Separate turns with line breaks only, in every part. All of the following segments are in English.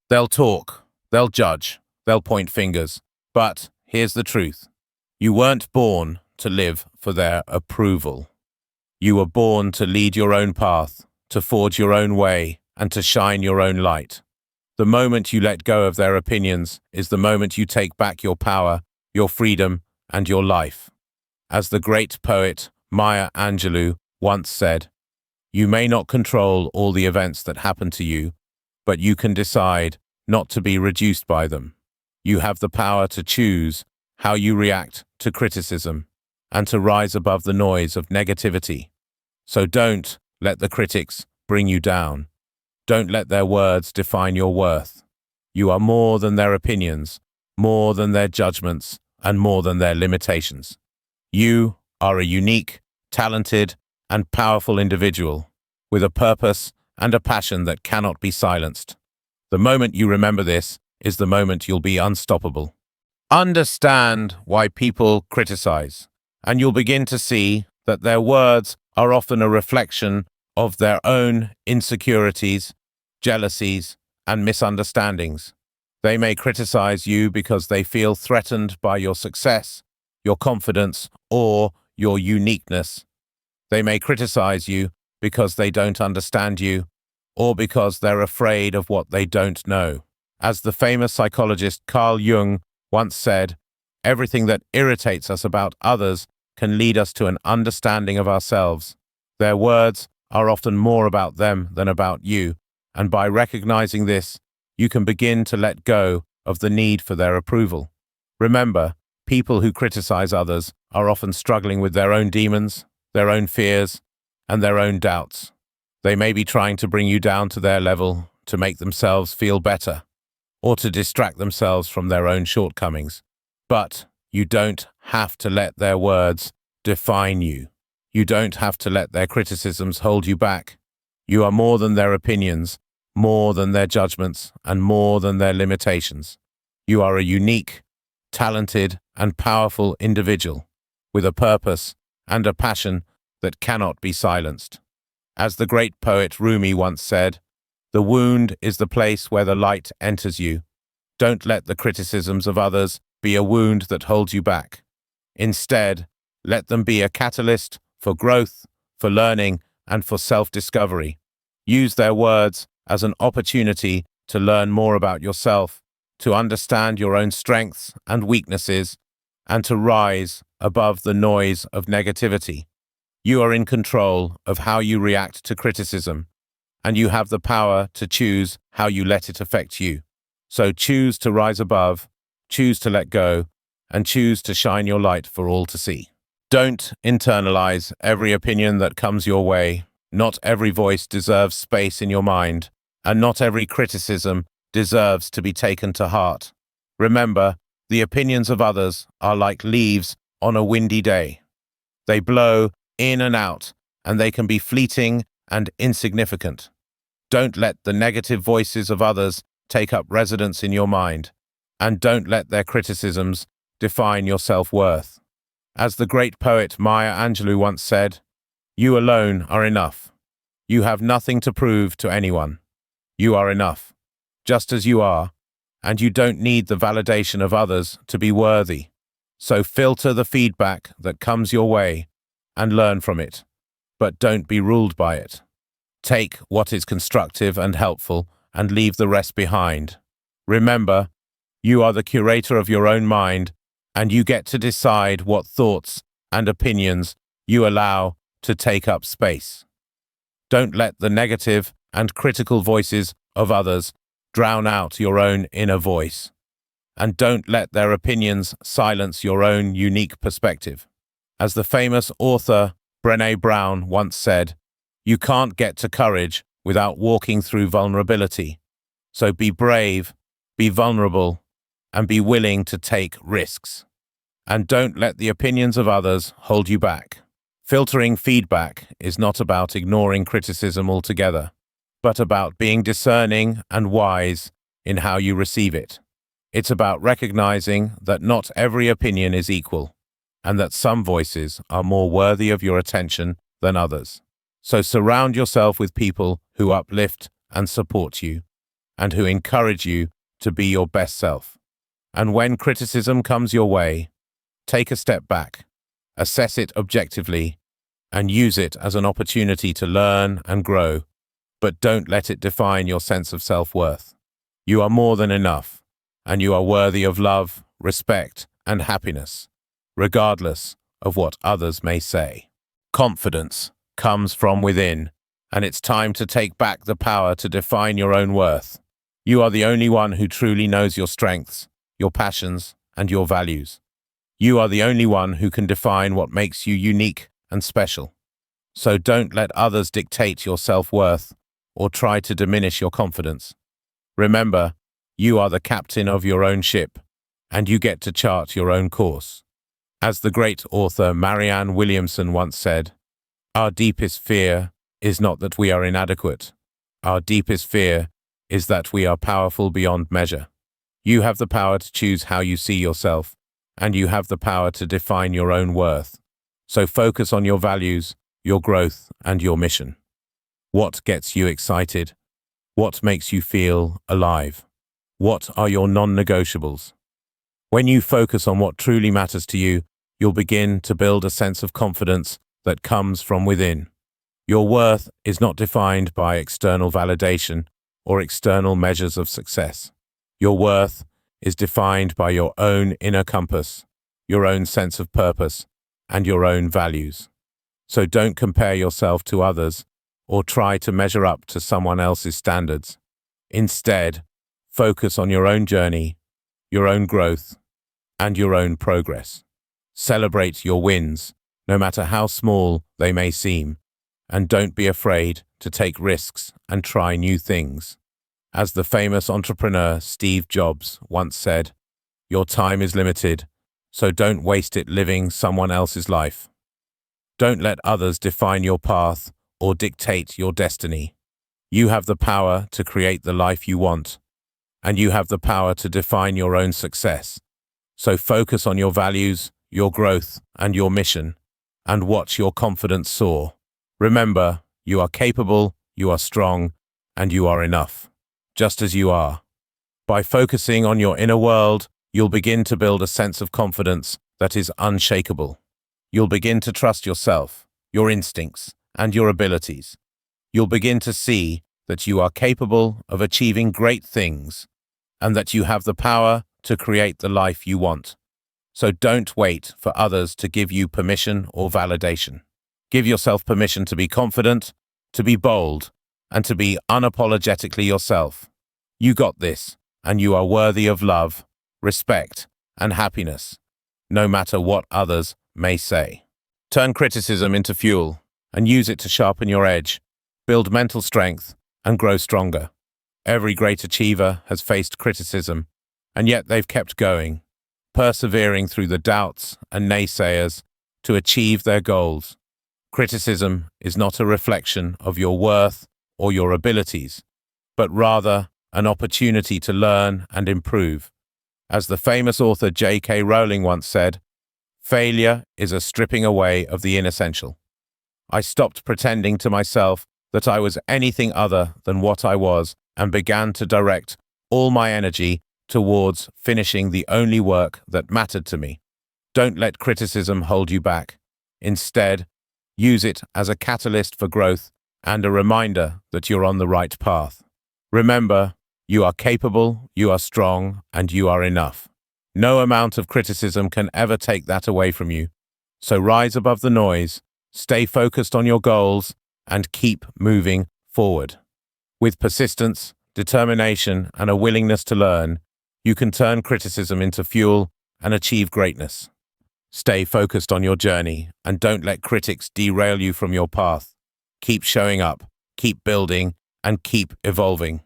They'll talk, they'll judge, they'll point fingers. But here's the truth. You weren't born to live for their approval. You were born to lead your own path, to forge your own way, and to shine your own light. The moment you let go of their opinions is the moment you take back your power, your freedom, and your life. As the great poet Maya Angelou once said, "You may not control all the events that happen to you, but you can decide not to be reduced by them. You have the power to choose how you react to criticism and to rise above the noise of negativity. So don't let the critics bring you down. Don't let their words define your worth. You are more than their opinions, more than their judgments, and more than their limitations. You are a unique, talented, and powerful individual with a purpose and a passion that cannot be silenced. The moment you remember this is the moment you'll be unstoppable. Understand why people criticize, and you'll begin to see that their words are often a reflection of their own insecurities, jealousies, and misunderstandings. They may criticize you because they feel threatened by your success, your confidence, or your uniqueness. They may criticize you because they don't understand you, or because they're afraid of what they don't know. As the famous psychologist Carl Jung once said, everything that irritates us about others can lead us to an understanding of ourselves. Their words are often more about them than about you, and by recognizing this, you can begin to let go of the need for their approval. Remember, people who criticize others are often struggling with their own demons, their own fears, and their own doubts. They may be trying to bring you down to their level to make themselves feel better, or to distract themselves from their own shortcomings. But you don't have to let their words define you. You don't have to let their criticisms hold you back. You are more than their opinions, more than their judgments, and more than their limitations. You are a unique, talented, and powerful individual with a purpose and a passion that cannot be silenced. As the great poet Rumi once said, "The wound is the place where the light enters you. Don't let the criticisms of others be a wound that holds you back. Instead, let them be a catalyst for growth, for learning, and for self-discovery. Use their words as an opportunity to learn more about yourself, to understand your own strengths and weaknesses, and to rise above the noise of negativity. You are in control of how you react to criticism, and you have the power to choose how you let it affect you. So choose to rise above, choose to let go, and choose to shine your light for all to see. Don't internalize every opinion that comes your way. Not every voice deserves space in your mind, and not every criticism deserves to be taken to heart. Remember, the opinions of others are like leaves on a windy day. They blow in and out, and they can be fleeting and insignificant. Don't let the negative voices of others take up residence in your mind, and don't let their criticisms define your self-worth. As the great poet Maya Angelou once said, "You alone are enough. You have nothing to prove to anyone. You are enough, just as you are, and you don't need the validation of others to be worthy. So filter the feedback that comes your way and learn from it, but don't be ruled by it. Take what is constructive and helpful and leave the rest behind. Remember, you are the curator of your own mind, and you get to decide what thoughts and opinions you allow to take up space. Don't let the negative and critical voices of others drown out your own inner voice. And don't let their opinions silence your own unique perspective. As the famous author Brené Brown once said, you can't get to courage without walking through vulnerability. So be brave, be vulnerable, and be willing to take risks. And don't let the opinions of others hold you back. Filtering feedback is not about ignoring criticism altogether, but about being discerning and wise in how you receive it. It's about recognizing that not every opinion is equal, and that some voices are more worthy of your attention than others. So surround yourself with people who uplift and support you, and who encourage you to be your best self. And when criticism comes your way, take a step back, assess it objectively, and use it as an opportunity to learn and grow, but don't let it define your sense of self-worth. You are more than enough, and you are worthy of love, respect, and happiness, regardless of what others may say. Confidence comes from within, and it's time to take back the power to define your own worth. You are the only one who truly knows your strengths, your passions, and your values. You are the only one who can define what makes you unique and special. So don't let others dictate your self-worth or try to diminish your confidence. Remember, you are the captain of your own ship, and you get to chart your own course. As the great author Marianne Williamson once said, "Our deepest fear is not that we are inadequate. Our deepest fear is that we are powerful beyond measure." You have the power to choose how you see yourself, and you have the power to define your own worth. So focus on your values, your growth, and your mission. What gets you excited? What makes you feel alive? What are your non-negotiables? When you focus on what truly matters to you, you'll begin to build a sense of confidence that comes from within. Your worth is not defined by external validation or external measures of success. Your worth is defined by your own inner compass, your own sense of purpose, and your own values. So don't compare yourself to others or try to measure up to someone else's standards. Instead, focus on your own journey, your own growth, and your own progress. Celebrate your wins, no matter how small they may seem, and don't be afraid to take risks and try new things. As the famous entrepreneur Steve Jobs once said, "Your time is limited, so don't waste it living someone else's life." Don't let others define your path or dictate your destiny. You have the power to create the life you want, and you have the power to define your own success. So focus on your values, your growth, and your mission, and watch your confidence soar. Remember, you are capable, you are strong, and you are enough, just as you are. By focusing on your inner world, you'll begin to build a sense of confidence that is unshakable. You'll begin to trust yourself, your instincts, and your abilities. You'll begin to see that you are capable of achieving great things and that you have the power to create the life you want. So don't wait for others to give you permission or validation. Give yourself permission to be confident, to be bold, and to be unapologetically yourself. You got this, and you are worthy of love, respect, and happiness, no matter what others may say. Turn criticism into fuel and use it to sharpen your edge, build mental strength, and grow stronger. Every great achiever has faced criticism, and yet they've kept going, persevering through the doubts and naysayers to achieve their goals. Criticism is not a reflection of your worth or your abilities, but rather an opportunity to learn and improve. As the famous author J.K. Rowling once said, "Failure is a stripping away of the inessential." I stopped pretending to myself that I was anything other than what I was and began to direct all my energy towards finishing the only work that mattered to me. Don't let criticism hold you back. Instead, use it as a catalyst for growth and a reminder that you're on the right path. Remember, you are capable, you are strong, and you are enough. No amount of criticism can ever take that away from you. So rise above the noise, stay focused on your goals, and keep moving forward. With persistence, determination, and a willingness to learn, you can turn criticism into fuel and achieve greatness. Stay focused on your journey and don't let critics derail you from your path. Keep showing up, keep building, and keep evolving.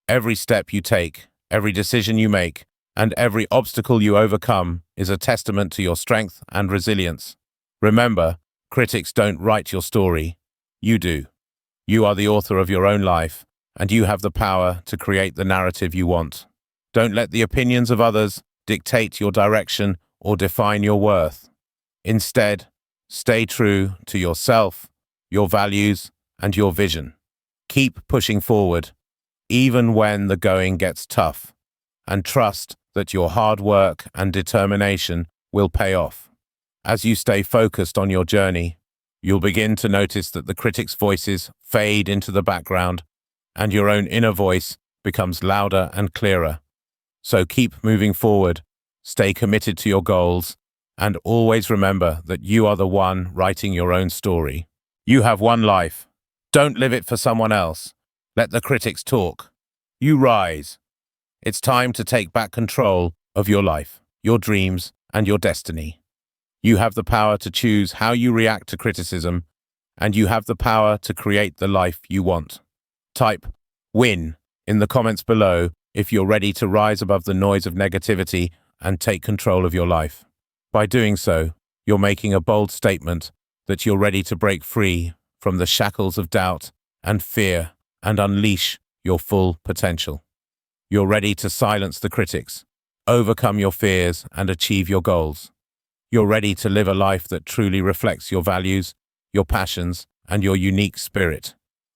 Every step you take, every decision you make, and every obstacle you overcome is a testament to your strength and resilience. Remember, critics don't write your story. You do. You are the author of your own life, and you have the power to create the narrative you want. Don't let the opinions of others dictate your direction or define your worth. Instead, stay true to yourself, your values, and your vision. Keep pushing forward, even when the going gets tough, and trust that your hard work and determination will pay off. As you stay focused on your journey, you'll begin to notice that the critics' voices fade into the background and your own inner voice becomes louder and clearer. So keep moving forward, stay committed to your goals, and always remember that you are the one writing your own story. You have one life. Don't live it for someone else. Let the critics talk. You rise. It's time to take back control of your life, your dreams, and your destiny. You have the power to choose how you react to criticism, and you have the power to create the life you want. Type "win" in the comments below if you're ready to rise above the noise of negativity and take control of your life. By doing so, you're making a bold statement that you're ready to break free from the shackles of doubt and fear and unleash your full potential. You're ready to silence the critics, overcome your fears, and achieve your goals. You're ready to live a life that truly reflects your values, your passions, and your unique spirit.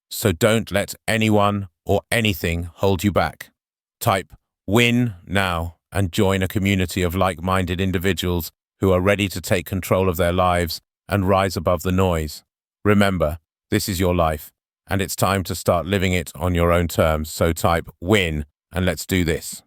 So don't let anyone or anything hold you back. Type "win" now and join a community of like-minded individuals who are ready to take control of their lives and rise above the noise. Remember, this is your life, and it's time to start living it on your own terms. So type "win" and let's do this.